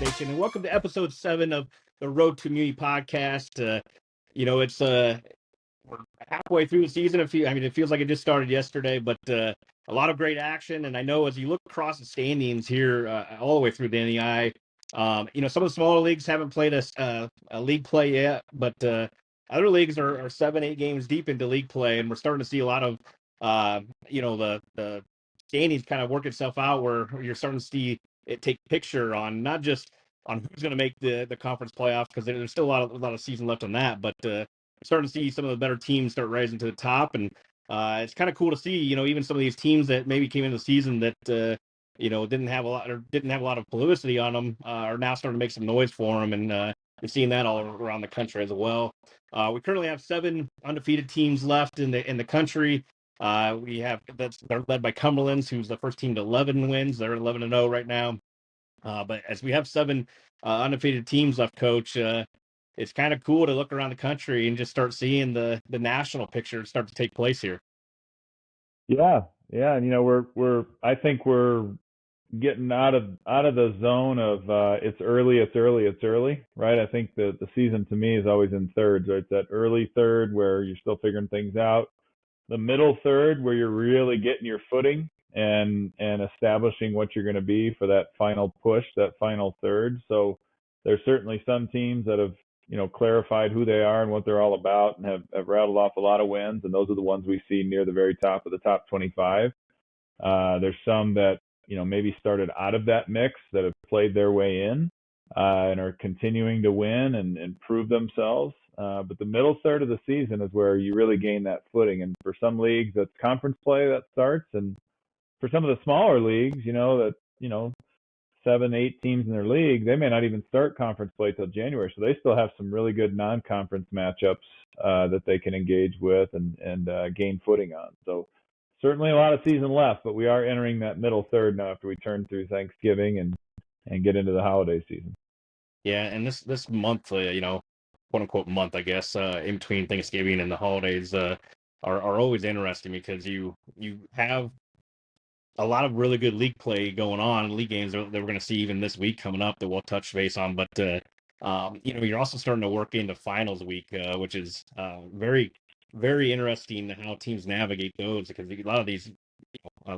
Nation, and welcome to episode 7 of the Road to Muni podcast. It's we're halfway through the season. It feels like it just started yesterday, but a lot of great action. And I know as you look across the standings here, all the way through the NEI, some of the smaller leagues haven't played a league play yet, but other leagues are 7, 8 games deep into league play, and we're starting to see a lot of, the standings kind of work itself out where you're starting to see it take picture on not just on who's going to make the conference playoffs, because there's still a lot of season left on that, but starting to see some of the better teams start rising to the top, and it's kind of cool to see, even some of these teams that maybe came into the season that didn't have a lot of publicity on them are now starting to make some noise for them, and you're seeing that all around the country as well. We currently have 7 undefeated teams left in the country. They're led by Cumberlands, who's the first team to 11 wins. They're 11-0 right now. But as we have 7 undefeated teams left, Coach, it's kind of cool to look around the country and just start seeing the national picture start to take place here. Yeah, and I think we're getting out of the zone of it's early, right? I think the season to me is always in thirds, right? It's that early third where you're still figuring things out, the middle third where you're really getting your footing and establishing what you're going to be for that final push, that final third. So there's certainly some teams that have clarified who they are and what they're all about, and have rattled off a lot of wins, and those are the ones we see near the very top of the top 25. There's some that maybe started out of that mix that have played their way in and are continuing to win and prove themselves. But the middle third of the season is where you really gain that footing. And for some leagues, that's conference play that starts. And for some of the smaller leagues, 7, 8 teams in their league, they may not even start conference play till January. So they still have some really good non-conference matchups that they can engage with and gain footing on. So certainly a lot of season left, but we are entering that middle third now after we turn through Thanksgiving and get into the holiday season. Yeah, and this month, quote unquote month, I guess, in between Thanksgiving and the holidays, are always interesting because you have a lot of really good league play going on, league games that we're going to see even this week coming up that we'll touch base on. But you're also starting to work into finals week, which is very, very interesting how teams navigate those, because a lot of these, I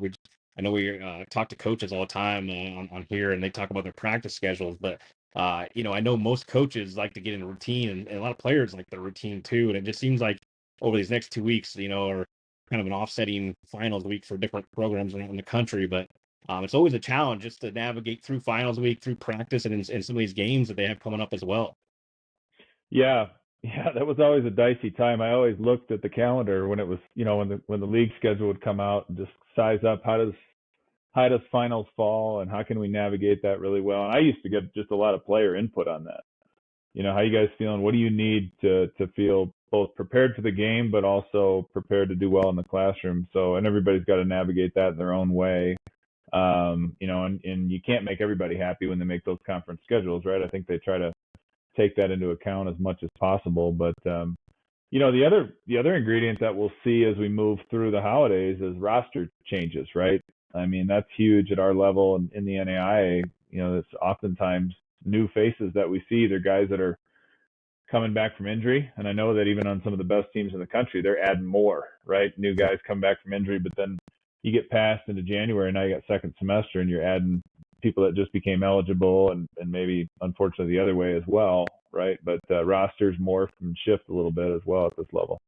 know we talk to coaches all the time on here, and they talk about their practice schedules, but I know most coaches like to get in a routine, and a lot of players like the routine too. And it just seems like over these next 2 weeks, are kind of an offsetting finals week for different programs around the country. But it's always a challenge just to navigate through finals week, through practice, and in some of these games that they have coming up as well. Yeah, that was always a dicey time. I always looked at the calendar when it was, when the league schedule would come out, and just size up how does finals fall and how can we navigate that really well. And I used to get just a lot of player input on that. How you guys feeling? What do you need to feel both prepared for the game, but also prepared to do well in the classroom? So, and everybody's got to navigate that in their own way. And you can't make everybody happy when they make those conference schedules, right? I think they try to take that into account as much as possible. But the other ingredient that we'll see as we move through the holidays is roster changes, right? I mean, that's huge at our level in the NAIA. It's oftentimes new faces that we see. They're guys that are coming back from injury, and I know that even on some of the best teams in the country, they're adding more, right? New guys come back from injury, but then you get past into January, and now you got second semester, and you're adding people that just became eligible, and maybe unfortunately the other way as well, right? But rosters morph and shift a little bit as well at this level.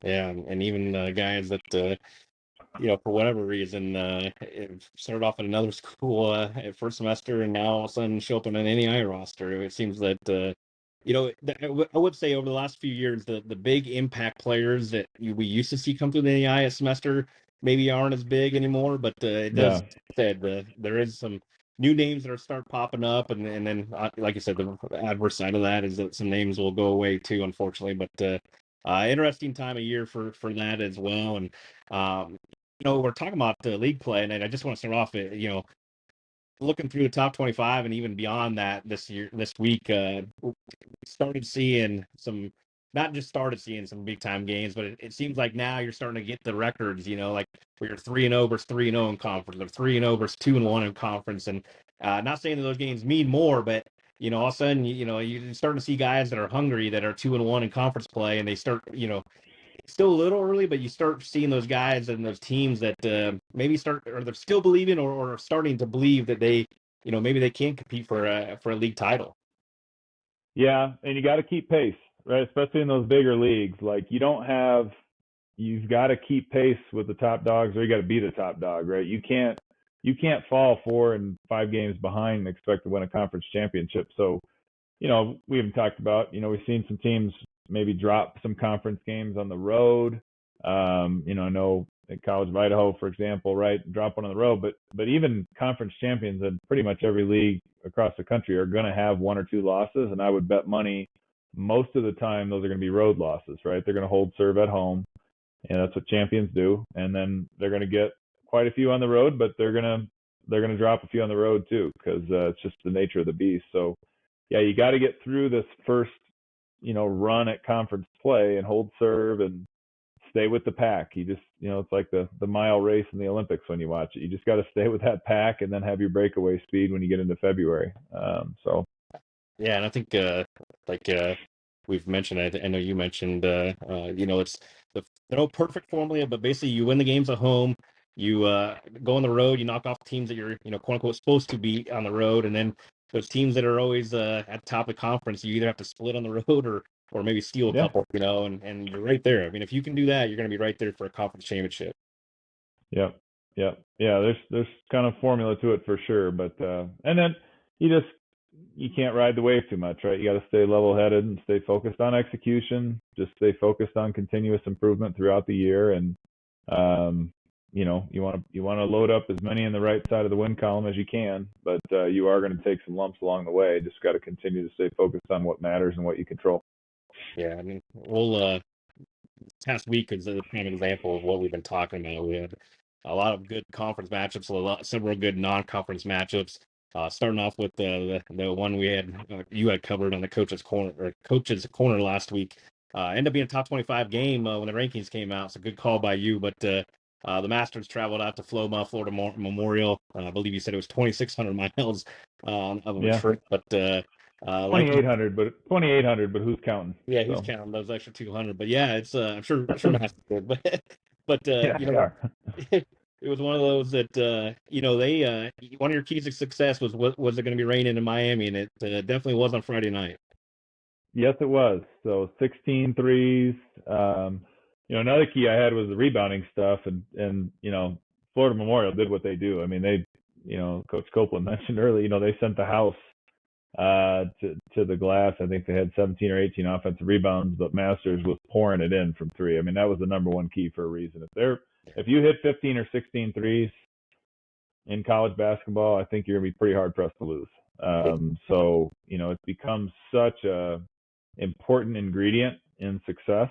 Yeah, and even guys that for whatever reason, started off at another school at first semester, and now all of a sudden show up on an NEI roster. It seems that I would say over the last few years, the big impact players that we used to see come through the NEI a semester maybe aren't as big anymore. But it does said there is some new names that are start popping up, and then like you said, the adverse side of that is that some names will go away too, unfortunately. But interesting time of year for that as well. And we're talking about the league play, and I just want to start off, looking through the top 25 and even beyond that this week, started seeing some, not just started seeing some big time games, but it seems like now you're starting to get the records, like where you're 3-0 versus 3-0 in conference, or 3-0 versus 2-1 in conference. And Not saying that those games mean more, but all of a sudden, you're starting to see guys that are hungry, that are 2-1 in conference play, and they start, it's still a little early, but you start seeing those guys and those teams that maybe start, or they're still believing, or starting to believe that they, maybe they can compete for a league title. Yeah, and you got to keep pace, right? Especially in those bigger leagues. Like you've got to keep pace with the top dogs, or you got to be the top dog, right? You can't fall 4 and 5 games behind and expect to win a conference championship. So, we haven't talked about, we've seen some teams maybe drop some conference games on the road. I know at College of Idaho, for example, right, drop one on the road, but even conference champions in pretty much every league across the country are going to have 1 or 2 losses, and I would bet money most of the time those are going to be road losses, right? They're going to hold serve at home, and that's what champions do, and then they're going to get quite a few on the road, but they're gonna drop a few on the road too, because it's just the nature of the beast. So yeah, you got to get through this first run at conference play and hold serve and stay with the pack. You just it's like the mile race in the Olympics when you watch it. You just got to stay with that pack and then have your breakaway speed when you get into February. So Yeah, and I think like we've mentioned, I know you mentioned, it's the no perfect formula, but basically you win the games at home, you go on the road, you knock off teams that you're quote unquote supposed to beat on the road, and then those teams that are always at the top of the conference, you either have to split on the road or maybe steal a yeah, couple, and you're right there. I mean, if you can do that, you're going to be right there for a conference championship. yeah, yeah, yeah. There's kind of formula to it for sure, but and then you can't ride the wave too much, right? You got to stay level headed and stay focused on execution. Just stay focused on continuous improvement throughout the year, and um, you want to load up as many in the right side of the win column as you can, but you are going to take some lumps along the way. Just got to continue to stay focused on what matters and what you control. Yeah, I mean, we'll past week is a prime example of what we've been talking about. We had a lot of good conference matchups, several good non-conference matchups. Starting off with the one we had, you had covered on the coaches corner last week. Ended up being a top 25 game when the rankings came out. So good call by you. But the Masters traveled out to Floma, Florida Memorial. I believe you said it was 2,600 miles of a Yeah, trip. But like 2,800, but who's counting? yeah, who's So counting those extra 200? But yeah, it's I'm sure Master's good, but yeah, they are. it was one of those that they one of your keys to success was it going to be raining in Miami, and it definitely was on Friday night. Yes, it was. So 16 threes. Another key I had was the rebounding stuff, and Florida Memorial did what they do. I mean, Coach Copeland mentioned earlier, they sent the house to the glass. I think they had 17 or 18 offensive rebounds, but Masters was pouring it in from 3. I mean, that was the number one key for a reason. If you hit 15 or 16 threes in college basketball, I think you're gonna be pretty hard pressed to lose. So it becomes such a important ingredient in success,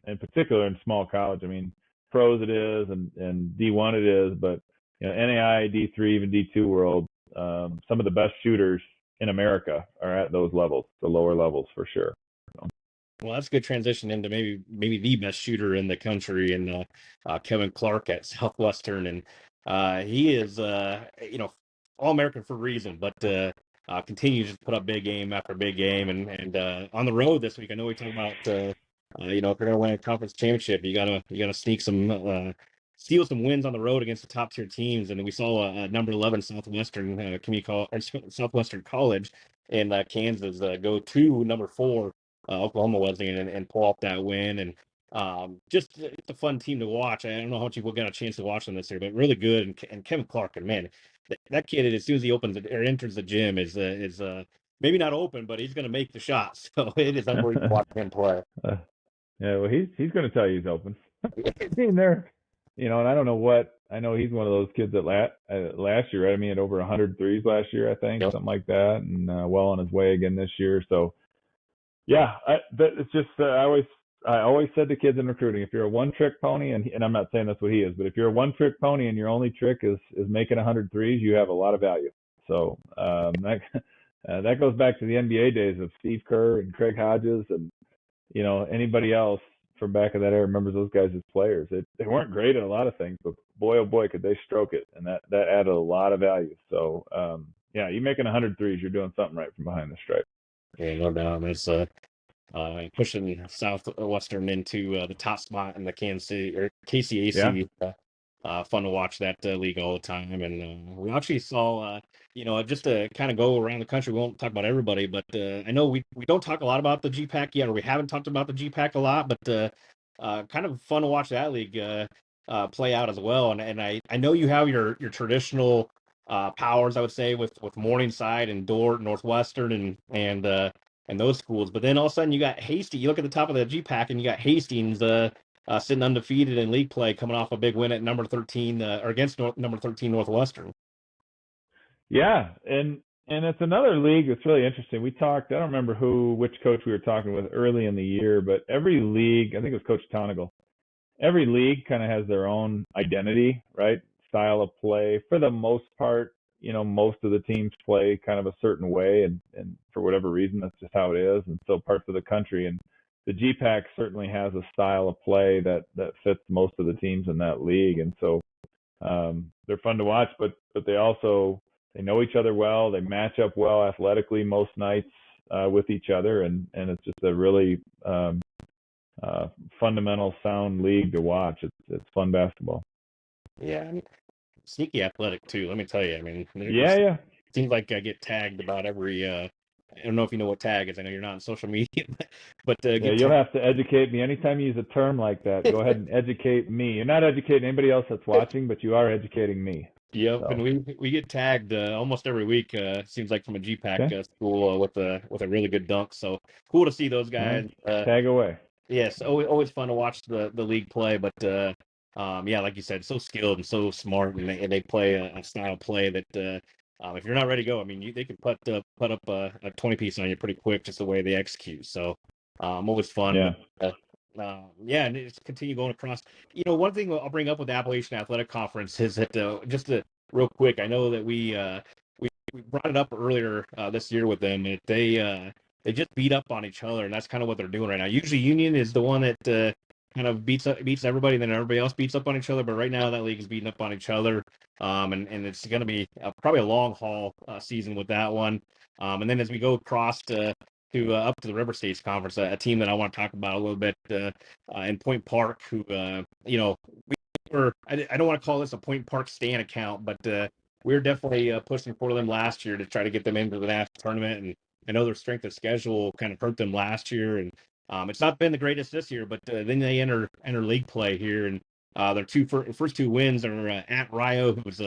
in particular in small college. I mean, pros it is, and D1 it is, but NAI, D3, even D2 world, some of the best shooters in America are at those levels, the lower levels for sure. So, Well, that's a good transition into maybe the best shooter in the country, and Kevin Clark at Southwestern, and he is All American for a reason, but continues to put up big game after big game, and on the road this week. I know we talk about if you're going to win a conference championship, you gotta sneak some steal some wins on the road against the top tier teams, and we saw number 11 Southwestern Southwestern College in Kansas go to number 4 Oklahoma was, and pull off that win. And just it's a fun team to watch. I don't know how much you got a chance to watch them this year, but really good. And Kevin Clark, and man, that kid, as soon as he opens it or enters the gym, is maybe not open, but he's going to make the shots. So it is unbelievable watching him play. yeah, well, he's going to tell you he's open. I mean, and I don't know what. I know he's one of those kids that last year, right? I mean, had over 100 threes last year, I think, Yep. something like that, and well on his way again this year. So yeah, it's just I always said to kids in recruiting, if you're a one-trick pony, and I'm not saying that's what he is, but if you're a one-trick pony and your only trick is making 100 threes, you have a lot of value. So that goes back to the NBA days of Steve Kerr and Craig Hodges and anybody else from back in that era remembers those guys as players. They weren't great at a lot of things, but boy oh boy could they stroke it, and that added a lot of value. So yeah, you making 100 threes, you're doing something right from behind the stripe. Yeah, no doubt. It's pushing Southwestern into the top spot in the Kansas City or Yeah. KCAC. Fun to watch that league all the time, and we actually saw, just to kind of go around the country. We won't talk about everybody, but I know we don't talk a lot about the GPAC yet, or we haven't talked about the GPAC a lot, but kind of fun to watch that league play out as well. And I know you have your traditional powers, I would say, with Morningside and Dordt, Northwestern, and those schools. But then all of a sudden you got Hastings. You look at the top of the GPAC and you got Hastings sitting undefeated in league play, coming off a big win at number 13 or against number 13 Northwestern. Yeah, and it's another league that's really interesting. We talked. I don't remember which coach we were talking with early in the year, but every league, I think it was Coach Tonigal. Every league kind of has their own identity, right? Style of play. For the most part, most of the teams play kind of a certain way, and for whatever reason, that's just how it is. And so parts of the country and the GPAC certainly has a style of play that fits most of the teams in that league. And so they're fun to watch, but they know each other well. They match up well athletically most nights with each other, and it's just a really fundamental, sound league to watch. It's fun basketball. Yeah, sneaky athletic too. Let me tell you. I mean, Yeah. Seems like I get tagged about every. I don't know if you know what tag is. I know you're not on social media, but yeah, you'll have to educate me anytime you use a term like that. Go ahead and educate me. You're not educating anybody else that's watching, but you are educating me. Yep, So. and we get tagged almost every week. Seems like from a GPAC Okay. school with a really good dunk. So cool to see those guys. Tag away. Yes, always fun to watch the league play. But yeah, like you said, so skilled and so smart, and they play a style of play that if you're not ready to go, I mean, they can put up a 20-piece on you pretty quick, just the way they execute. So always fun. Yeah. Yeah, and it's continue going across. One thing I'll bring up with the Appalachian Athletic Conference is that real quick, I know that we brought it up earlier this year with them. That they just beat up on each other, and that's kind of what they're doing right now. Usually, Union is the one that kind of beats everybody, then everybody else beats up on each other. But right now, that league is beating up on each other, and it's going to be probably a long haul season with that one. And then as we go across to up to the River States Conference, a team that I want to talk about a little bit in Point Park, who we were. I don't want to call this a Point Park Stan account, but we were definitely pushing for them last year to try to get them into the national tournament. And I know their strength of schedule kind of hurt them last year, and it's not been the greatest this year. But then they enter league play here, and their first two wins are at Rio, who was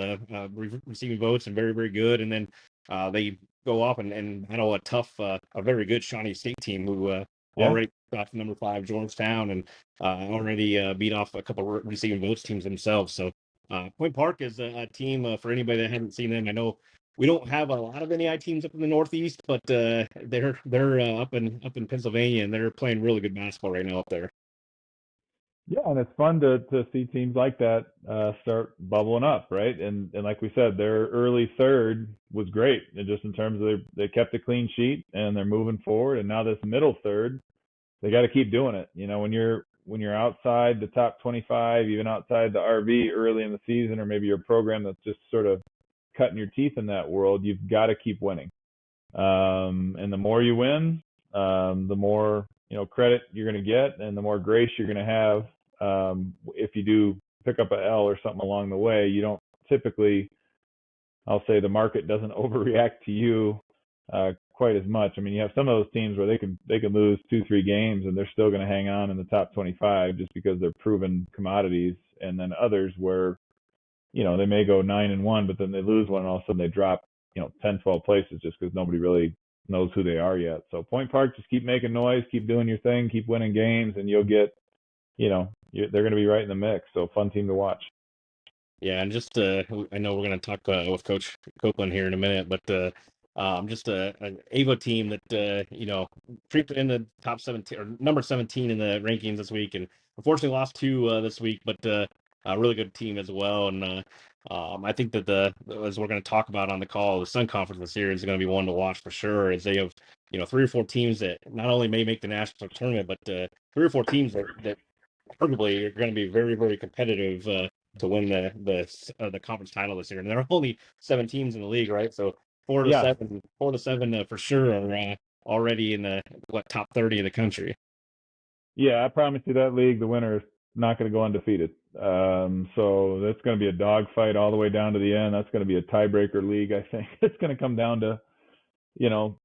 receiving votes and very, very good, and then they go off and battle a tough, a very good Shawnee State team who already got number 5 Georgetown and already beat off a couple of receiving votes teams themselves. So Point Park is a team for anybody that hasn't seen them. I know we don't have a lot of NEI teams up in the Northeast, but they're up in Pennsylvania, and they're playing really good basketball right now up there. Yeah, and it's fun to see teams like that start bubbling up, right? And like we said, their early third was great, and just in terms of they kept a clean sheet and they're moving forward. And now this middle third, they got to keep doing it. When you're outside the top 25, even outside the RV early in the season, or maybe your program that's just sort of cutting your teeth in that world, you've got to keep winning. And the more you win, the more credit you're going to get, and the more grace you're going to have. If you do pick up a L or something along the way, you don't typically, I'll say, the market doesn't overreact to you quite as much. I mean, you have some of those teams where they can lose 2-3 games and they're still going to hang on in the top 25 just because they're proven commodities, and then others where they may go 9-1, but then they lose one and all of a sudden they drop 10, 12 places just because nobody really knows who they are yet. So Point Park, just keep making noise, keep doing your thing, keep winning games, and you'll get they're going to be right in the mix. So fun team to watch. Yeah, and just I know we're going to talk with Coach Copeland here in a minute, but just an AVA team that creeped in the top 17 or number 17 in the rankings this week, and unfortunately lost 2 this week, but a really good team as well. And I think that as we're going to talk about on the call, the Sun Conference this year is going to be one to watch for sure, as they have 3 or 4 teams that not only may make the national tournament, but 3 or 4 teams that arguably you're going to be very, very competitive to win the conference title this year. And there are only 7 teams in the league, right? So Yeah, 4 to 7 for sure are already in the top 30 of the country. yeah, I promise you that league, the winner is not going to go undefeated. So that's going to be a dogfight all the way down to the end. That's going to be a tiebreaker league, I think. It's going to come down to,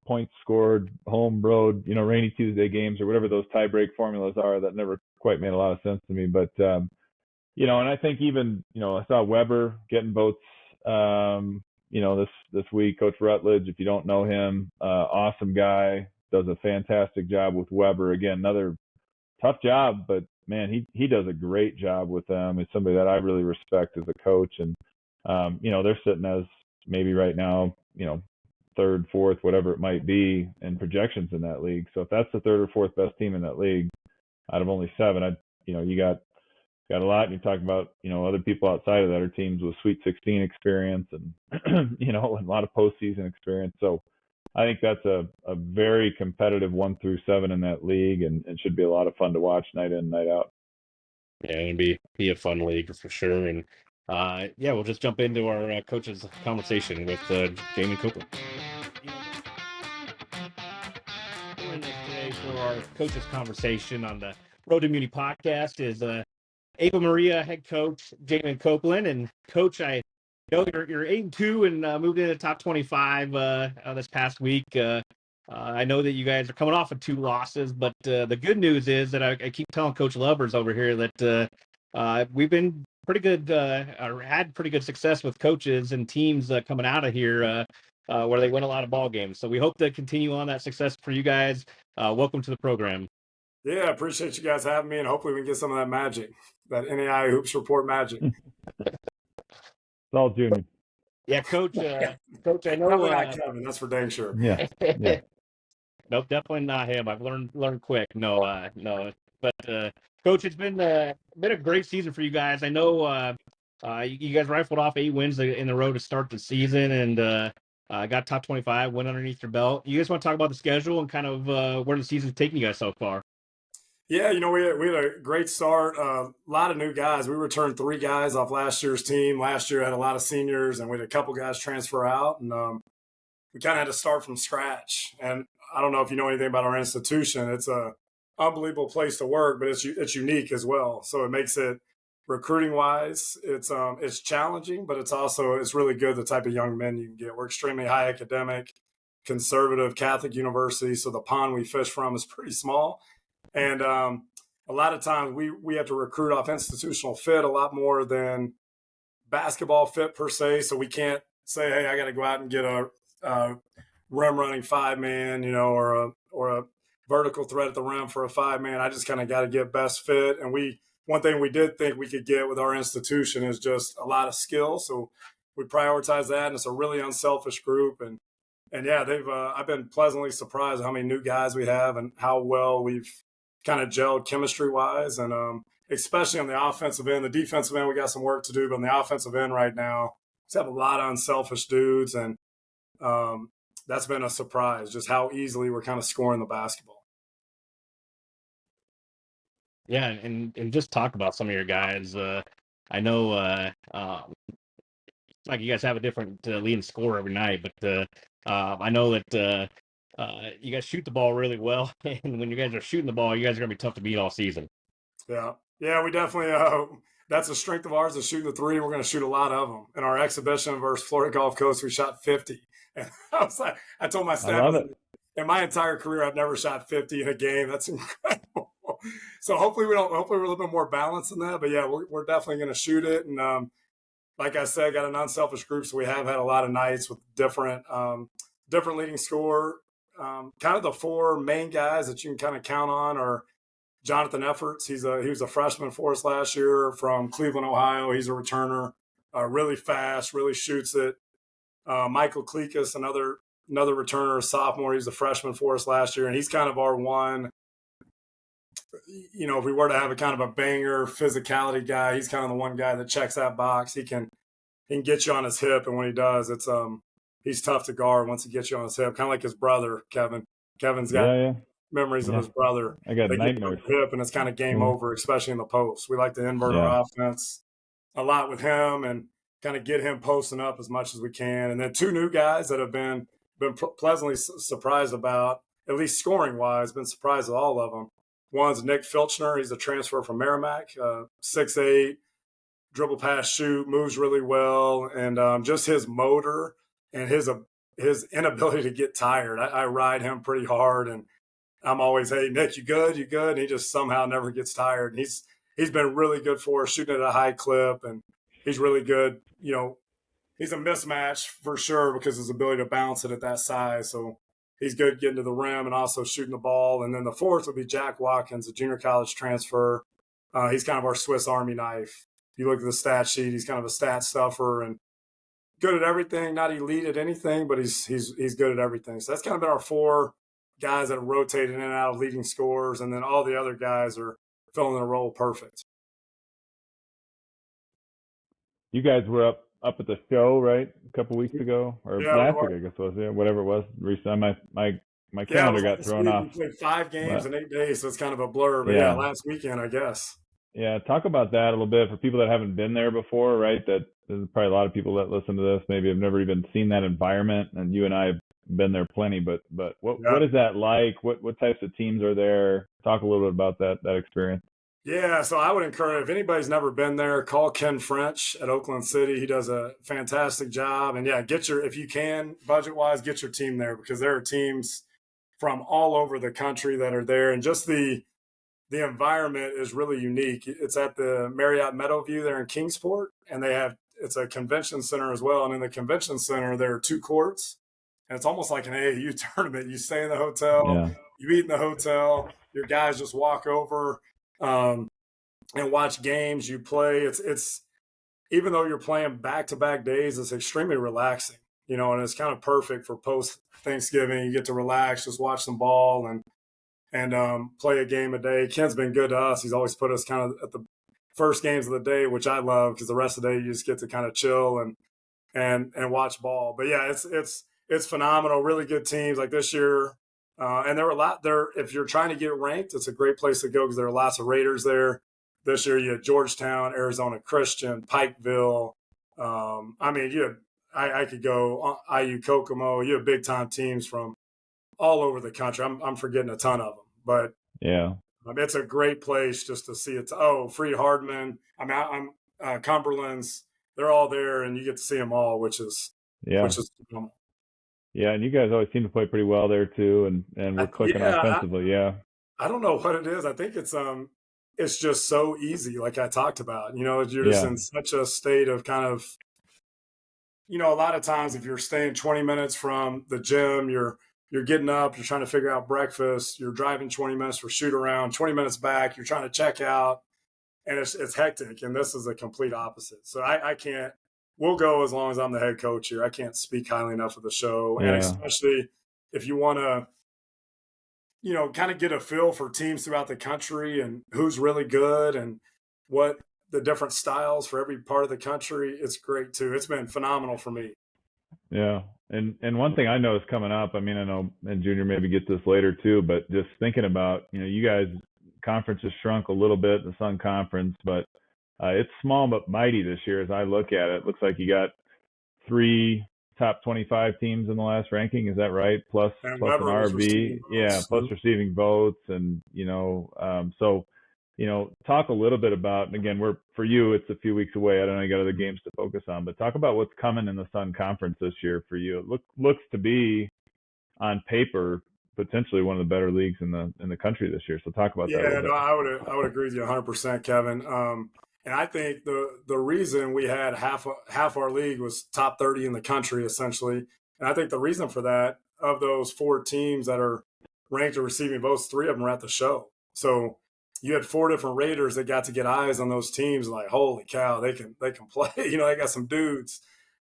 points scored, home, road, rainy Tuesday games or whatever those tiebreak formulas are. That never quite made a lot of sense to me. But, and I think even, I saw Weber getting votes, this week. Coach Rutledge, if you don't know him, awesome guy, does a fantastic job with Weber. Again, another tough job, but man, he does a great job with them. He's somebody that I really respect as a coach. And, they're sitting as maybe right now, third, fourth, whatever it might be, in projections in that league. So if that's the third or fourth best team in that league out of only 7, you got a lot. And you're talking about, other people outside of that are teams with Sweet 16 experience and, and a lot of postseason experience. So I think that's a very competitive 1 through 7 in that league, and it should be a lot of fun to watch night in, night out. Yeah, it'd be a fun league for sure. And we'll just jump into our coaches conversation with Jamon Copeland. Joining us today for our coaches conversation on the Road to Muni podcast is Ava Maria head coach Jamon Copeland. And coach, I know you're 8-2 and moved into the top 25 this past week. I know that you guys are coming off of 2 losses, but the good news is that I keep telling Coach Lovers over here that we've been pretty good, or had pretty good success with coaches and teams coming out of here where they win a lot of ball games. So we hope to continue on that success for you guys. Welcome to the program. Yeah, I appreciate you guys having me, and hopefully we can get some of that magic, that NAI Hoops Report magic. It's all Junior. Yeah, Coach. Coach, I know. Probably not Kevin, that's for dang sure. Yeah. Nope, definitely not him. I've learned quick. No. But Coach, it's been a great season for you guys. I know you guys rifled off 8 wins in a row to start the season, and got top 25, win underneath your belt. You guys want to talk about the schedule and kind of where the season's taking you guys so far? Yeah, we had a great start. A lot of new guys. We returned 3 guys off last year's team. Last year had a lot of seniors, and we had a couple guys transfer out, and we kind of had to start from scratch. And I don't know if you know anything about our institution. It's a unbelievable place to work, but it's unique as well. So it makes it, recruiting wise, it's challenging, but it's really good, the type of young men you can get. We're extremely high academic, conservative Catholic university, so the pond we fish from is pretty small. And a lot of times we have to recruit off institutional fit a lot more than basketball fit per se. So we can't say, hey, I got to go out and get a rim running 5-man, or a vertical threat at the rim for a 5-man. I just kind of got to get best fit. And one thing we did think we could get with our institution is just a lot of skill. So we prioritize that, and it's a really unselfish group. And yeah, I've been pleasantly surprised how many new guys we have and how well we've kind of gelled chemistry wise, and especially on the offensive end. The defensive end, we got some work to do, but on the offensive end right now, we have a lot of unselfish dudes, and that's been a surprise, just how easily we're kind of scoring the basketball. Yeah, and just talk about some of your guys. I know like you guys have a different leading scorer every night, but I know that you guys shoot the ball really well, and when you guys are shooting the ball, you guys are going to be tough to beat all season. Yeah, we definitely. That's a strength of ours, is shooting the 3. We're going to shoot a lot of them. In our exhibition versus Florida Gulf Coast, we shot 50. And I told my staff, in my entire career, I've never shot 50 in a game. That's incredible. So hopefully we're a little bit more balanced than that. But yeah, we're definitely going to shoot it. And like I said, got an unselfish group, so we have had a lot of nights with different leading scorer. Kind of the 4 main guys that you can kind of count on are Jonathan Efforts. He was a freshman for us last year from Cleveland, Ohio. He's a returner, really fast, really shoots it. Michael Klekas, another returner, a sophomore. He's a freshman for us last year, and he's kind of our one. If we were to have a kind of a banger physicality guy, he's kind of the one guy that checks that box. He can get you on his hip, and when he does, he's tough to guard once he gets you on his hip, kind of like his brother, Kevin. Kevin's got memories of his brother. I got They get nightmares. him hip, and it's kind of game over, especially in the post. We like to invert our offense a lot with him and kind of get him posting up as much as we can. And then two new guys that have been pleasantly surprised about, at least scoring wise, been surprised with all of them. One's Nick Filchner. He's a transfer from Merrimack, 6'8", dribble pass shoot, moves really well, and just his motor and his inability to get tired. I ride him pretty hard, and I'm always, hey, Nick, you good? You good? And he just somehow never gets tired. And he's been really good for us, shooting at a high clip, and he's really good. You know, he's a mismatch for sure because his ability to bounce it at that size. So he's good getting to the rim and also shooting the ball. And then the fourth would be Jack Watkins, a junior college transfer. He's kind of our Swiss Army knife. If you look at the stat sheet, he's kind of a stat stuffer and good at everything. Not elite at anything, but he's good at everything. So that's kind of been our four guys that have rotated in and out of leading scorers, and then all the other guys are filling their role perfect. You guys were up at the show, right? A couple weeks ago, or last week, I guess it was. Yeah, whatever it was. Recently, my calendar got thrown off. We played 5 games in 8 days, so it's kind of a blur. But last weekend, I guess. Yeah, talk about that a little bit for people that haven't been there before, right? That there's probably a lot of people that listen to this maybe have never even seen that environment, and you and I have been there plenty. But what is that like? What types of teams are there? Talk a little bit about that experience. Yeah, so I would encourage, if anybody's never been there, call Ken French at Oakland City. He does a fantastic job. And if you can, budget-wise, get your team there, because there are teams from all over the country that are there. And just the environment is really unique. It's at the Marriott Meadowview there in Kingsport, and it's a convention center as well. And in the convention center, there are 2 courts, and it's almost like an AAU tournament. You stay in the hotel, you eat in the hotel, your guys just walk over and watch games. You play. It's even though you're playing back-to-back days, it's extremely relaxing, and it's kind of perfect for post-Thanksgiving. You get to relax, just watch some ball and play a game a day. Ken's been good to us. He's always put us kind of at the first games of the day, which I love, because the rest of the day you just get to kind of chill and watch ball. But yeah, it's phenomenal. Really good teams like this year. And there were a lot there. If you're trying to get ranked, it's a great place to go because there are lots of Raiders there. This year you had Georgetown, Arizona Christian, Pikeville. I could go IU Kokomo. You have big time teams from all over the country. I'm forgetting a ton of them, but it's a great place just to see it. Free Hardman. I'm Cumberlands. They're all there, and you get to see them all, which is phenomenal. Yeah, and you guys always seem to play pretty well there too, and we're clicking offensively. I don't know what it is. I think it's just so easy, like I talked about. You're just in such a state of kind of, a lot of times if you're staying 20 minutes from the gym, you're getting up, you're trying to figure out breakfast, you're driving 20 minutes for shoot around, 20 minutes back, you're trying to check out, and it's hectic. And this is a complete opposite. So I can't. We'll go as long as I'm the head coach here. I can't speak highly enough of the show. And especially if you want to, kind of get a feel for teams throughout the country and who's really good and what the different styles for every part of the country, it's great too. It's been phenomenal for me. Yeah. And one thing I know is coming up, I know, and Junior maybe get this later too, but just thinking about, you guys, conference has shrunk a little bit, the Sun Conference, but it's small but mighty this year as I look at it. It looks like you got 3 top 25 teams in the last ranking. Is that right? Plus an RV. Yeah, plus receiving votes. And, talk a little bit about, and again, for you, it's a few weeks away. I don't know, you got other games to focus on, but talk about what's coming in the Sun Conference this year for you. It looks to be on paper potentially one of the better leagues in the country this year. So talk about that. Yeah, no, I would agree with you 100%, Kevin. And I think the reason we had half our league was top 30 in the country, essentially. And I think the reason for that, of those 4 teams that are ranked or receiving votes, 3 of them were at the show. So you had 4 different Raiders that got to get eyes on those teams. Like, holy cow, they can play. They got some dudes.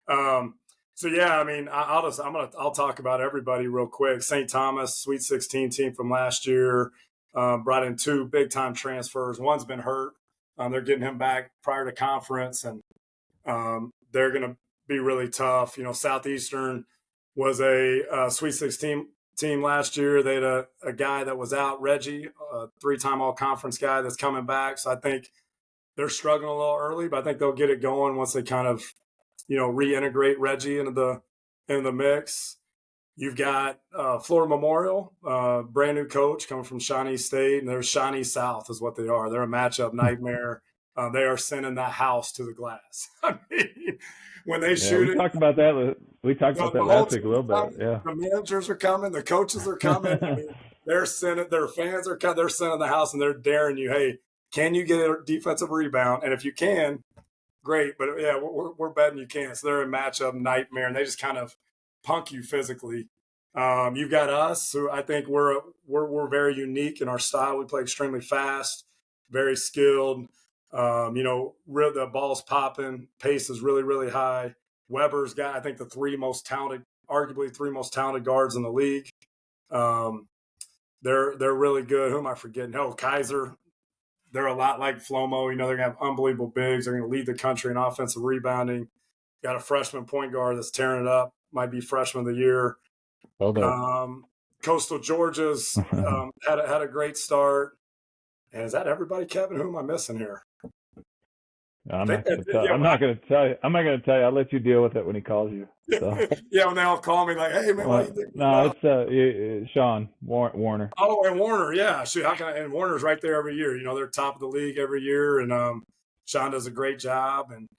So yeah, I'll talk about everybody real quick. St. Thomas, Sweet 16 team from last year, brought in 2 big time transfers. One's been hurt. They're getting him back prior to conference, and they're going to be really tough. Southeastern was a Sweet 16 team last year. They had a guy that was out, Reggie, a 3-time all-conference guy that's coming back. So I think they're struggling a little early, but I think they'll get it going once they kind of, reintegrate Reggie into the mix. You've got Florida Memorial, brand new coach coming from Shawnee State, and they're Shawnee South is what they are. They're a matchup nightmare. They are sending that house to the glass. I mean, when they shoot we it, talked about that. We talked about that last week a little bit. Yeah, the managers are coming, the coaches are coming. I mean, they're sending their fans are coming. They're sending the house, and they're daring you. Hey, can you get a defensive rebound? And if you can, great. But yeah, we're betting you can't. So they're a matchup nightmare, and they just kind of punk you physically. You've got us, who I think we're very unique in our style. We play extremely fast, very skilled. The ball's popping, pace is really, really high. Weber's got, I think, arguably three most talented guards in the league. They're really good. Who am I forgetting? Oh, Kaiser. They're a lot like Flomo. They're going to have unbelievable bigs. They're going to lead the country in offensive rebounding. Got a freshman point guard that's tearing it up. Might be freshman of the year. Coastal Georgia's had a great start. And is that everybody, Kevin? Who am I missing here? I'm not going to tell you. I'm not going to tell you. I'll let you deal with it when he calls you. So. Yeah, when they all call me like, "Hey, man, what do you think?" No, it's Sean Warner. Oh, and Warner, yeah. And Warner's right there every year. They're top of the league every year, and Sean does a great job. And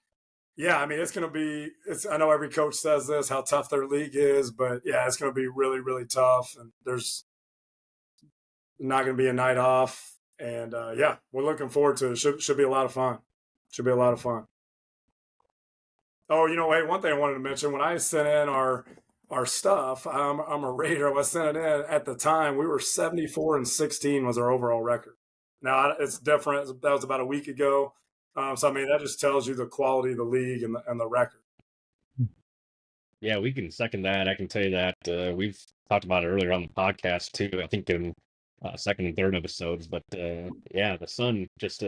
yeah, I mean, it's going to be. I know every coach says this, how tough their league is, but yeah, it's going to be really, really tough. And there's not going to be a night off. And yeah, we're looking forward to it. Should be a lot of fun. Should be a lot of fun. Oh, hey, one thing I wanted to mention, when I sent in our stuff, I'm a Raider. I sent it in at the time. We were 74-16 was our overall record. Now it's different. That was about a week ago. So I mean, that just tells you the quality of the league and the record. Yeah, we can second that. I can tell you that we've talked about it earlier on the podcast too. I think in second and third episodes, but yeah, the Sun just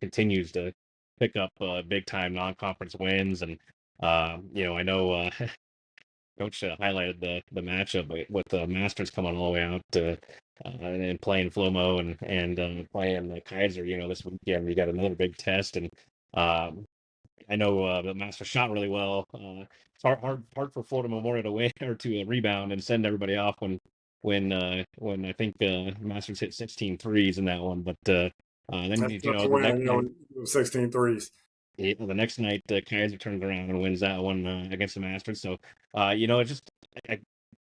continues to pick up big time non-conference wins, and I know Coach highlighted the matchup with the Masters coming all the way out and playing Flomo and playing the Kaiser. This weekend you got another big test, and I know the Masters shot really well. It's hard for Florida Memorial to win or to rebound and send everybody off when I think Masters hit 16 threes in that one, but then the next 16 threes. The next night, Kaiser turns around and wins that one against the Masters. So, it's just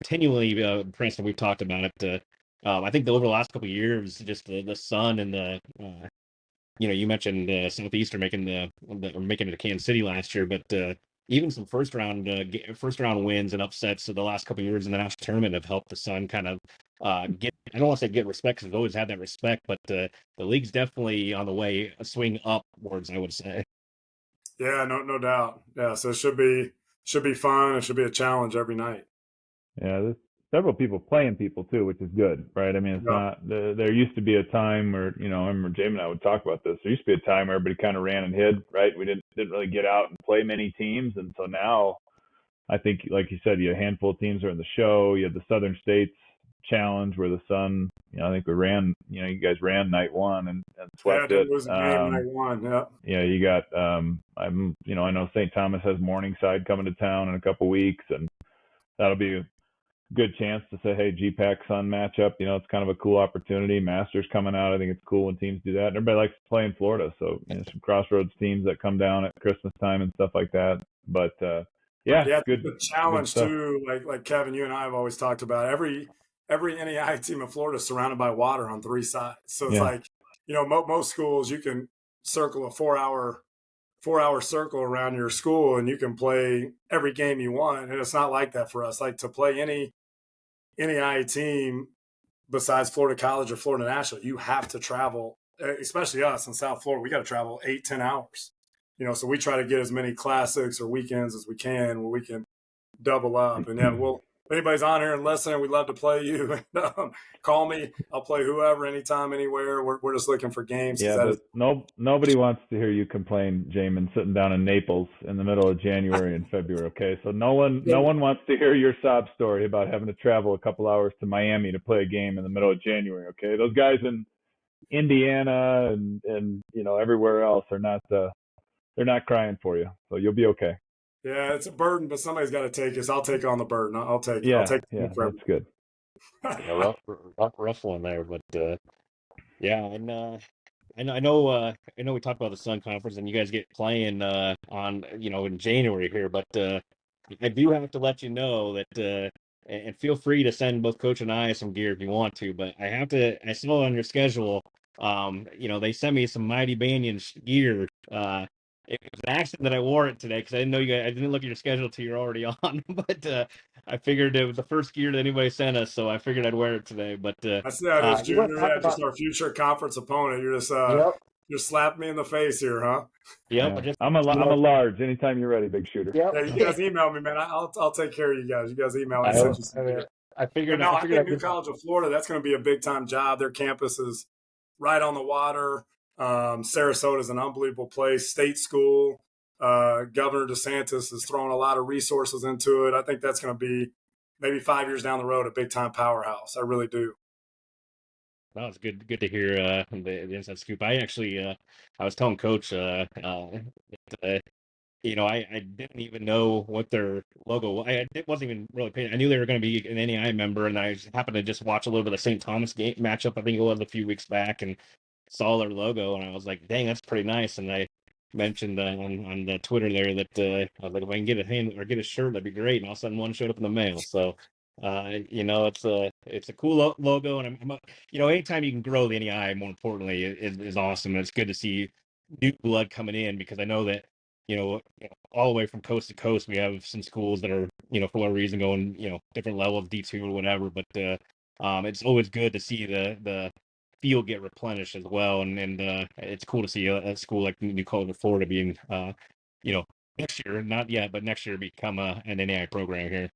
continually impressed, and we've talked about it. I think over the last couple of years, just the Sun and the you mentioned Southeastern making it to Kansas City last year, but even some first round wins and upsets of the last couple of years in the national tournament have helped the Sun kind of get. I don't want to say get respect, because they've always had that respect, but the league's definitely on the way swing upwards, I would say. Yeah, no doubt. Yeah, so it should be fun. It should be a challenge every night. Yeah, there's several people playing people too, which is good, right? I mean, it's not. There used to be a time where I remember Jamon and I would talk about this. There used to be a time where everybody kind of ran and hid, right? We didn't really get out and play many teams, and so now, I think, like you said, you have a handful of teams are in the show. You have the Southern States Challenge where the Sun, I think we ran. You guys ran night one and swept it. Lose a game night one. Yeah. Yeah, you got. I know St. Thomas has Morningside coming to town in a couple weeks, and that'll be a good chance to say, hey, GPAC Sun matchup. It's kind of a cool opportunity. Masters coming out. I think it's cool when teams do that. And everybody likes to play in Florida, so some Crossroads teams that come down at Christmas time and stuff like that. But good. The challenge too, like Kevin, you and I have always talked about, every NAI team in Florida is surrounded by water on three sides. So it's like, most schools you can circle a 4-hour circle around your school and you can play every game you want. And it's not like that for us. Like, to play any NAI team besides Florida College or Florida National, you have to travel, especially us in South Florida. We got to travel 8-10 hours. So we try to get as many classics or weekends as we can where we can double up. And anybody's on here and listening, we'd love to play you. Call me. I'll play whoever, anytime, anywhere. We're just looking for games. Yeah, but nobody wants to hear you complain, Jamon, sitting down in Naples in the middle of January and February. Okay, so no one wants to hear your sob story about having to travel a couple hours to Miami to play a game in the middle of January. Okay, those guys in Indiana and everywhere else are not they're not crying for you, so you'll be okay. Yeah, it's a burden, but somebody's got to take it. So I'll take on the burden. I'll take it. Yeah, I'll take that's good. Yeah, rough one there, but yeah, and I know we talked about the Sun Conference, and you guys get playing on in January here, but I do have to let you know that and feel free to send both Coach and I some gear if you want to, but I saw on your schedule, they sent me some Mighty Banyan gear. It was an accident that I wore it today because I didn't know I didn't look at your schedule till you're already on, but I figured it was the first gear that anybody sent us, so I figured I'd wear it today. But I see that as Junior, just our future conference opponent. You're just you're slapping me in the face here, huh? Yep. Yeah. I'm a large. Anytime you're ready, big shooter. Yep. Yeah, you guys email me, man. I'll take care of you guys. You guys email me. I figured. No, I think New College of Florida. That's going to be a big time job. Their campus is right on the water. Sarasota is an unbelievable place. State school. Governor DeSantis is throwing a lot of resources into it. I think that's going to be maybe 5 years down the road a big time powerhouse. I really do. No, it's good to hear the inside scoop. I actually I was telling Coach I didn't even know what their logo was. I wasn't even really paying. I knew they were going to be an NEI member, and I happened to just watch a little bit of St. Thomas game matchup. I think it was a few weeks back, and saw their logo, and I was like, "Dang, that's pretty nice." And I mentioned on the Twitter there that I was like, "If I can get a hand or get a shirt, that'd be great." And all of a sudden, one showed up in the mail. So, it's a cool logo, and anytime you can grow the NEI, more importantly, is awesome. And it's good to see new blood coming in because I know that all the way from coast to coast, we have some schools that are, for whatever reason going, different level of D2 or whatever. But it's always good to see the field get replenished as well. And it's cool to see a school like New College of Florida being, next year, not yet, but next year become an NAI program here.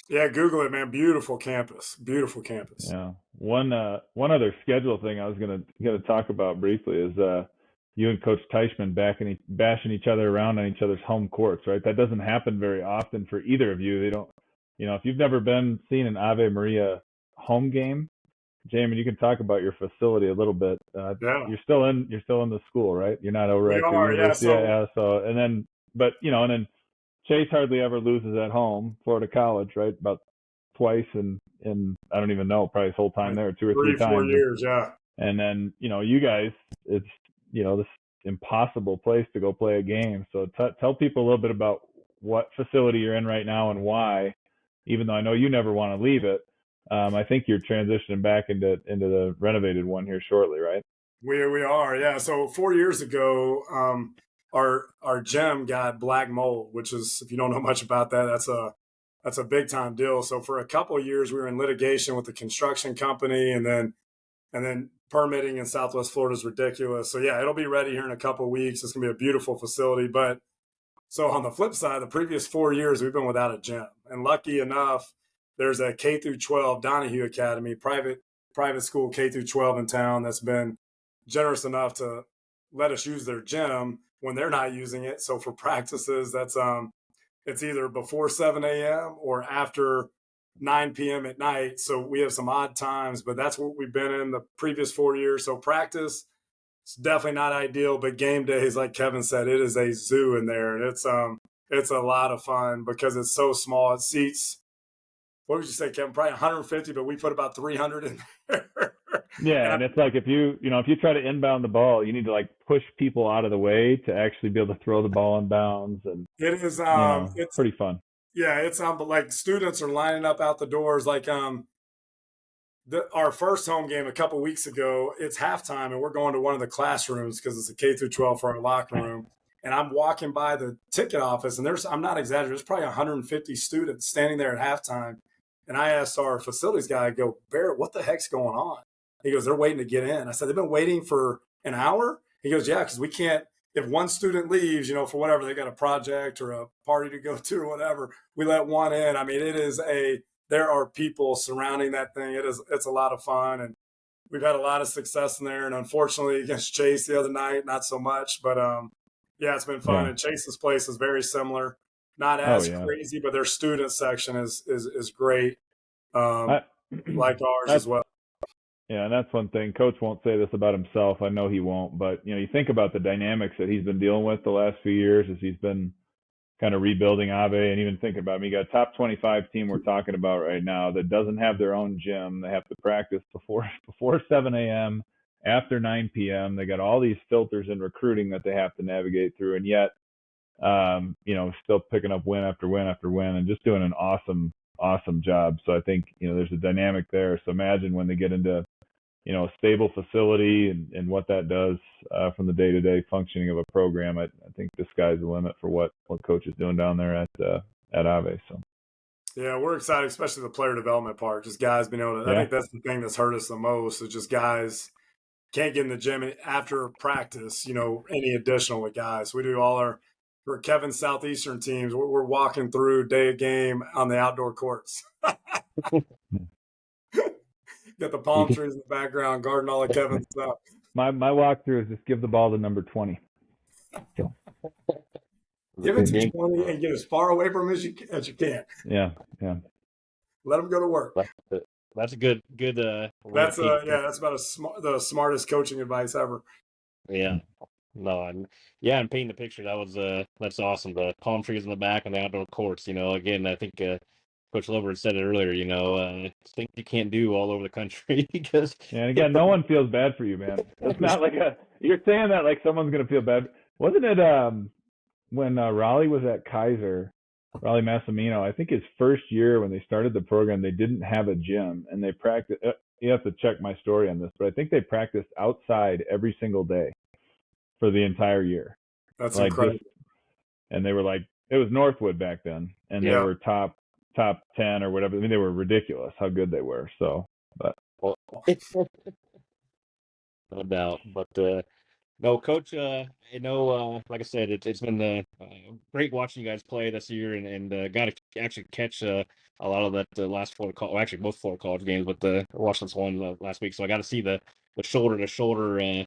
Yeah, Google it, man. Beautiful campus. Beautiful campus. Yeah. One other schedule thing I was gonna talk about briefly is you and Coach Teichman bashing each other around on each other's home courts, right? That doesn't happen very often for either of you. They don't, if you've never seen an Ave Maria home game, Jamon, you can talk about your facility a little bit. Yeah. You're still in the school, right? You're not over at the university. Yeah. So, and then Chase hardly ever loses at home, Florida College, right? About twice in I don't even know, probably his whole time there, 2 or 3 times. 4 years, yeah. And then, you guys, it's, this impossible place to go play a game. So tell people a little bit about what facility you're in right now and why, even though I know you never want to leave it. I think you're transitioning back into the renovated one here shortly, right? We are, yeah. So 4 years ago, our gym got black mold, which is, if you don't know much about that, that's a big time deal. So for a couple of years, we were in litigation with the construction company, and then permitting in Southwest Florida is ridiculous. So yeah, it'll be ready here in a couple of weeks. It's gonna be a beautiful facility. But so on the flip side, the previous 4 years we've been without a gym, and lucky enough, there's a K through 12 Donahue Academy, private school K through 12 in town that's been generous enough to let us use their gym when they're not using it. So for practices, that's it's either before 7 a.m. or after 9 p.m. at night. So we have some odd times, but that's what we've been in the previous 4 years. So practice, it's definitely not ideal, but game days, like Kevin said, it is a zoo in there. And it's a lot of fun because it's so small. It seats, what would you say, Kevin? Probably 150, but we put about 300 in there. Yeah, and it's like if you try to inbound the ball, you need to like push people out of the way to actually be able to throw the ball in bounds, and it is it's pretty fun. Yeah, it's but like students are lining up out the doors. Like our first home game a couple weeks ago, it's halftime, and we're going to one of the classrooms because it's a K through 12 for our locker room. And I'm walking by the ticket office, and I'm not exaggerating, there's probably 150 students standing there at halftime. And I asked our facilities guy, I go, Barrett, what the heck's going on? He goes, they're waiting to get in. I said, they've been waiting for an hour? He goes, yeah, because we can't, if one student leaves, for whatever, they got a project or a party to go to or whatever, we let one in. I mean, it is a there are people surrounding that thing. It's a lot of fun, and we've had a lot of success in there. And unfortunately, against Chase the other night, not so much. But yeah, it's been fun. Yeah. And Chase's place is very similar, not Oh, as yeah. crazy, but their student section is great, like ours as well. Yeah, and that's one thing. Coach won't say this about himself. I know he won't, but you think about the dynamics that he's been dealing with the last few years as he's been kind of rebuilding Ave, and even thinking about, you got a top 25 team we're talking about right now that doesn't have their own gym. They have to practice before 7 a.m., after 9 p.m. They got all these filters in recruiting that they have to navigate through, and yet, still picking up win after win after win, and just doing an awesome job. So I think, there's a dynamic there. So imagine when they get into, a stable facility and what that does from the day-to-day functioning of a program. I think the sky's the limit for what Coach is doing down there at Ave. So yeah, we're excited, especially the player development part. Just guys being able to. Yeah. I think that's the thing that's hurt us the most. Is just guys can't get in the gym after practice. Any additional with guys. We do all for Kevin's Southeastern teams. We're walking through day of game on the outdoor courts. Got the palm trees in the background, guarding all of Kevin's stuff. My walkthrough is just give the ball to number 20. So. Give it to 20 and get as far away from him as you can. Yeah. Let him go to work. That's a good. That's about the smartest coaching advice ever. Yeah. No, and painting the picture, that's awesome. The palm trees in the back and the outdoor courts. Again, I think Coach Lover said it earlier. Things you can't do all over the country because. Yeah, and again, no one feels bad for you, man. It's not like you're saying that like someone's gonna feel bad. Wasn't it when Raleigh was at Kaiser, Raleigh Massimino? I think his first year when they started the program, they didn't have a gym, and they practiced. You have to check my story on this, but I think they practiced outside every single day for the entire year. That's incredible. And they were like, it was Northwood back then, and they were top 10 or whatever. I mean, they were ridiculous how good they were. So, but no doubt. But no, Coach. Like I said, it's been great watching you guys play this year, and got to actually catch a lot of that last Florida college, actually both Florida college games, but watched this one last week. So I got to see the shoulder to shoulder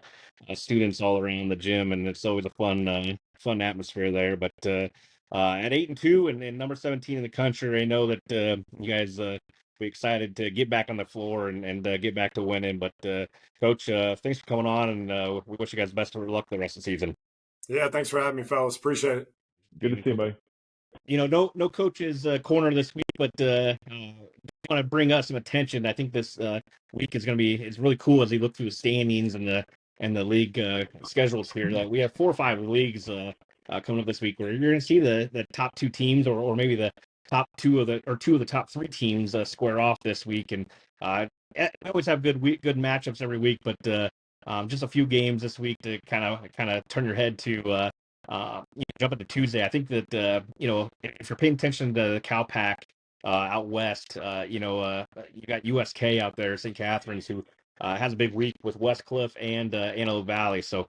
students all around the gym, and it's always a fun atmosphere there. But at 8-2 and number 17 in the country, I know that you guys be excited to get back on the floor and get back to winning. But Coach, thanks for coming on, and we wish you guys best of luck the rest of the season. Yeah, thanks for having me, fellas. Appreciate it. Good to see you, buddy. No coach's corner this week, but I want to bring us some attention. I think this week is going to be really cool as we look through the standings and the league schedules here. Like we have 4 or 5 leagues coming up this week where you're going to see the top 2 teams or maybe the top 2 of the top 3 teams square off this week. And I always have good matchups every week, but just a few games this week to kind of turn your head to jump into Tuesday. I think that if you're paying attention to the Cal Pac out west, you got USK out there, St. Catharines, who has a big week with Westcliff and Antelope Valley. So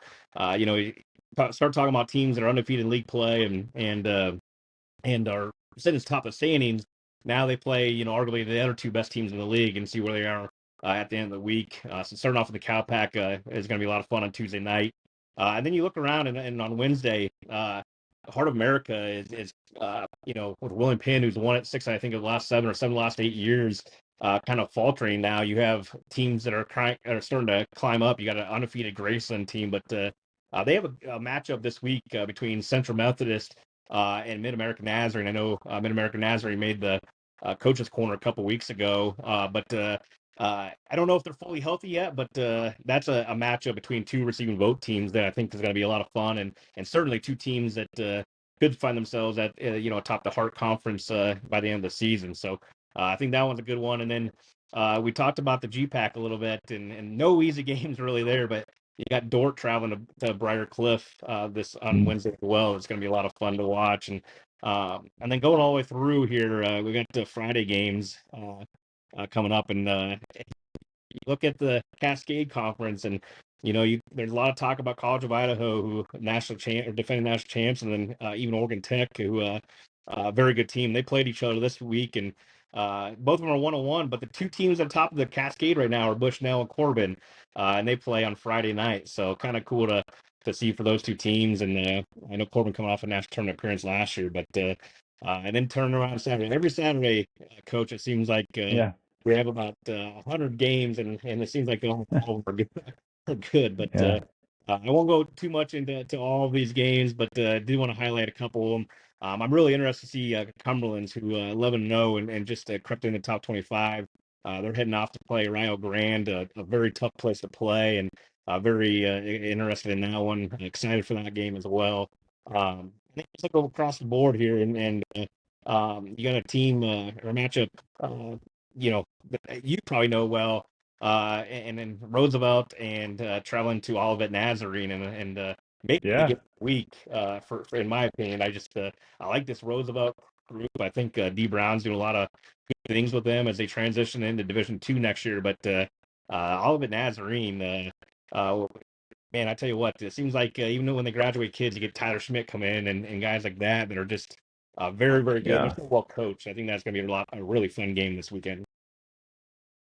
start talking about teams that are undefeated in league play and are sitting top of standings. Now they play, arguably the other 2 best teams in the league and see where they are at the end of the week. So starting off with the Cal Pac is going to be a lot of fun on Tuesday night. And then you look around and on Wednesday, Heart of America is with William Penn, who's won it 6, I think, of the last 7 or 7 of the last 8 years, kind of faltering now. You have teams that are starting to climb up. You got an undefeated Graceland team, but they have a matchup this week between Central Methodist and MidAmerica Nazarene. I know MidAmerica Nazarene made the coach's corner a couple weeks ago, but I don't know if they're fully healthy yet, but that's a matchup between 2 receiving vote teams that I think is going to be a lot of fun, and certainly 2 teams that could find themselves at atop the Heart Conference by the end of the season. So I think that one's a good one. And then we talked about the GPAC a little bit, and no easy games really there, but you got Dordt traveling to Briar Cliff this on Wednesday as well. It's going to be a lot of fun to watch, and then going all the way through here, we got the Friday games coming up, and you look at the Cascade Conference, and there's a lot of talk about College of Idaho, who defending national champs, and then even Oregon Tech, who very good team. They played each other this week, and both of them are 1-1, but the two teams at the top of the Cascade right now are Bushnell and Corbin, and they play on Friday night. So kind of cool to see for those two teams. And I know Corbin coming off a national tournament appearance last year, but and then turn around Saturday. And every Saturday, Coach, it seems like Yeah. we have about 100 games, and it seems like all are good. Are good. But Yeah. I won't go too much into all of these games, but I do want to highlight a couple of them. I'm really interested to see Cumberlands, who 11-0 and just crept in the top 25. They're heading off to play Rio Grande, a very tough place to play, and very interested in that one. Excited for that game as well. I think just look across the board here, and you got a team or matchup, that you probably know well, and then Roosevelt and traveling to Olivet Nazarene, and maybe a Yeah. good week for in my opinion. I like this Roosevelt group. I think D Brown's doing a lot of good things with them as they transition into Division II next year. But Olivet Nazarene, man, I tell you what, it seems like even when they graduate kids, you get Tyler Schmidt come in and guys like that are just very, very good. Yeah. They're so well coached. I think that's going to be a really fun game this weekend.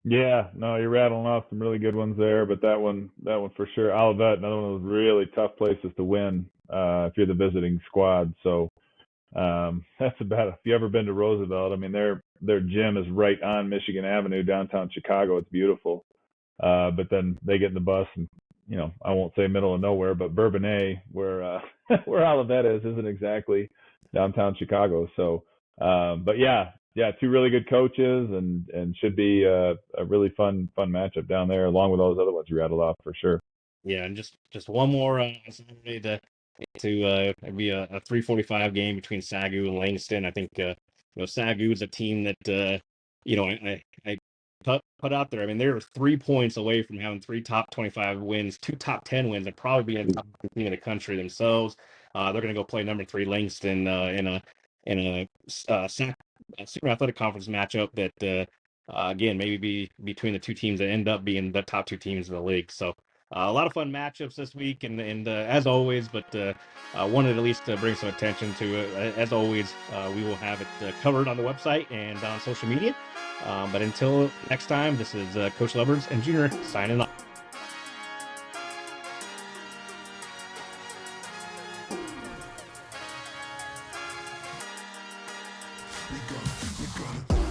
Yeah, no, you're rattling off some really good ones there, but that one for sure. Olivet, another one of those really tough places to win if you're the visiting squad. So that's about, if you ever been to Roosevelt, I mean their gym is right on Michigan Avenue, downtown Chicago. It's beautiful. But then they get in the bus and I won't say middle of nowhere, but Bourbonnais, where where Olivet is, isn't exactly downtown Chicago. So but yeah, two really good coaches, and should be a really fun matchup down there, along with all those other ones you rattled off for sure. Yeah, and just one more Saturday to be a 3:45 game between SAGU and Langston. I think SAGU is a team that I put out there. I mean, they're 3 points away from having three top 25 wins, two top 10 wins, and probably being a top team in the country themselves. They're going to go play number 3 Langston in a super athletic conference matchup that again maybe be between the two teams that end up being the top two teams in the league. So a lot of fun matchups this week, and as always, but wanted at least to bring some attention to it. As always, we will have it covered on the website and on social media. But until next time, this is Coach Leverts and Junior signing off. We got it.